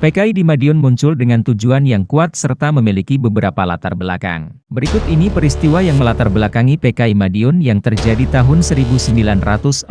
PKI di Madiun muncul dengan tujuan yang kuat serta memiliki beberapa latar belakang. Berikut ini peristiwa yang melatar belakangi PKI Madiun yang terjadi tahun 1948.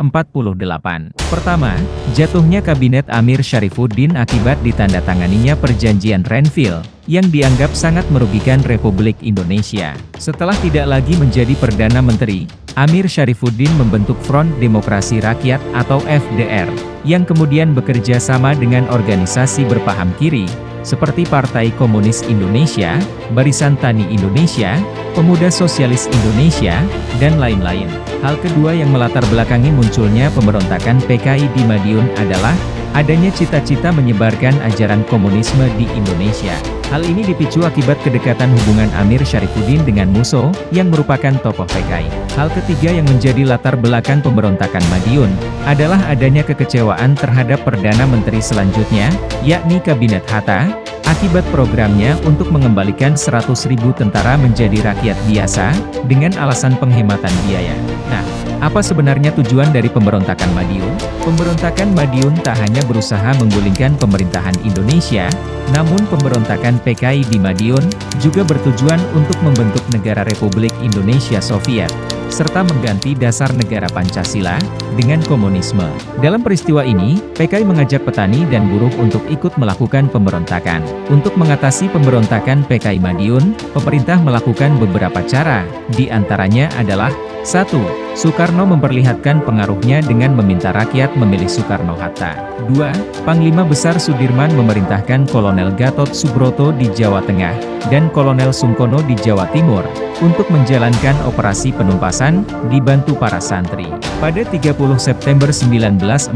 Pertama, jatuhnya Kabinet Amir Syarifuddin akibat ditandatanganinya Perjanjian Renville, yang dianggap sangat merugikan Republik Indonesia. Setelah tidak lagi menjadi Perdana Menteri, Amir Syarifuddin membentuk Front Demokrasi Rakyat atau FDR, yang kemudian bekerja sama dengan organisasi berpaham kiri, seperti Partai Komunis Indonesia, Barisan Tani Indonesia, Pemuda Sosialis Indonesia, dan lain-lain. Hal kedua yang melatar belakangi munculnya pemberontakan PKI di Madiun adalah adanya cita-cita menyebarkan ajaran komunisme di Indonesia. Hal ini dipicu akibat kedekatan hubungan Amir Syarifuddin dengan Musso, yang merupakan tokoh PKI. Hal ketiga yang menjadi latar belakang pemberontakan Madiun, adalah adanya kekecewaan terhadap Perdana Menteri selanjutnya, yakni Kabinet Hatta, akibat programnya untuk mengembalikan 100.000 tentara menjadi rakyat biasa, dengan alasan penghematan biaya. Nah, apa sebenarnya tujuan dari pemberontakan Madiun? Pemberontakan Madiun tak hanya berusaha menggulingkan pemerintahan Indonesia, namun pemberontakan PKI di Madiun juga bertujuan untuk membentuk negara Republik Indonesia Soviet, serta mengganti dasar negara Pancasila dengan komunisme. Dalam peristiwa ini, PKI mengajak petani dan buruh untuk ikut melakukan pemberontakan. Untuk mengatasi pemberontakan PKI Madiun, pemerintah melakukan beberapa cara, di antaranya adalah 1. Soekarno memperlihatkan pengaruhnya dengan meminta rakyat memilih Soekarno-Hatta. 2. Panglima Besar Sudirman memerintahkan Kolonel Gatot Subroto di Jawa Tengah, dan Kolonel Sungkono di Jawa Timur, untuk menjalankan operasi penumpasan, dibantu para santri. Pada 30 September 1948,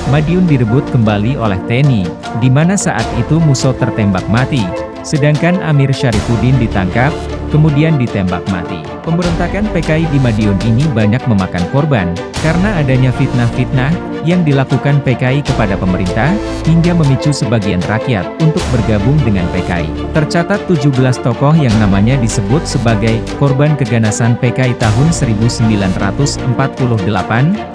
Madiun direbut kembali oleh TNI, di mana saat itu Musso tertembak mati, sedangkan Amir Syarifuddin ditangkap, kemudian ditembak mati. Pemberontakan PKI di Madiun ini banyak memakan korban, karena adanya fitnah-fitnah yang dilakukan PKI kepada pemerintah, hingga memicu sebagian rakyat untuk bergabung dengan PKI. Tercatat 17 tokoh yang namanya disebut sebagai korban keganasan PKI tahun 1948,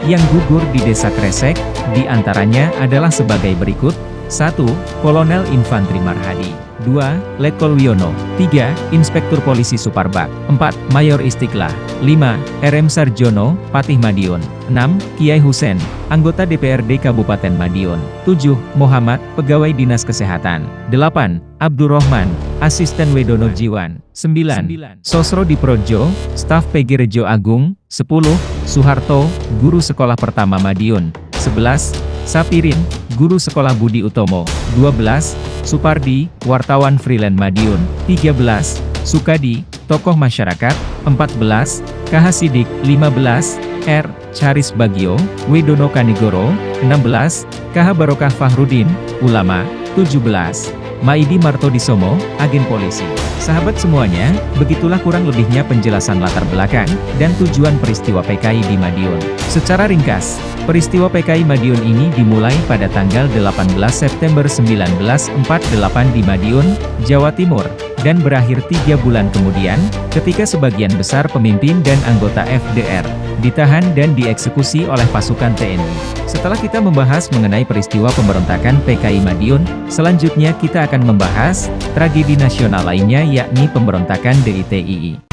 yang gugur di Desa Kresek, di antaranya adalah sebagai berikut. 1. Kolonel Infantri Marhadi. 2. Letkol Wiono. 3. Inspektur Polisi Suparbak. 4. Mayor Istiqlah. 5. RM Sarjono, Patih Madiun. 6. Kiai Husen, anggota DPRD Kabupaten Madiun. 7. Muhammad, pegawai Dinas Kesehatan. 8. Abdurrahman, asisten Wedono Jiwan. 9. Sosro Diprojo, staf PG Rejo Agung. 10. Soeharto, guru sekolah pertama Madiun. 11. Sapirin, guru sekolah Budi Utomo. 12. Supardi, wartawan freelance Madiun. 13. Sukadi, tokoh masyarakat. 14. KH Sidik. 15. R. Charis Bagio, Wedono Kanigoro. 16. KH Barokah Fahrudin, ulama. 17. Maidi Martodisomo, agen polisi. Sahabat semuanya, begitulah kurang lebihnya penjelasan latar belakang dan tujuan peristiwa PKI di Madiun. Secara ringkas, peristiwa PKI Madiun ini dimulai pada tanggal 18 September 1948 di Madiun, Jawa Timur, dan berakhir 3 bulan kemudian, ketika sebagian besar pemimpin dan anggota FDR ditahan dan dieksekusi oleh pasukan TNI. Setelah kita membahas mengenai peristiwa pemberontakan PKI Madiun, selanjutnya kita akan membahas tragedi nasional lainnya yakni pemberontakan DITII.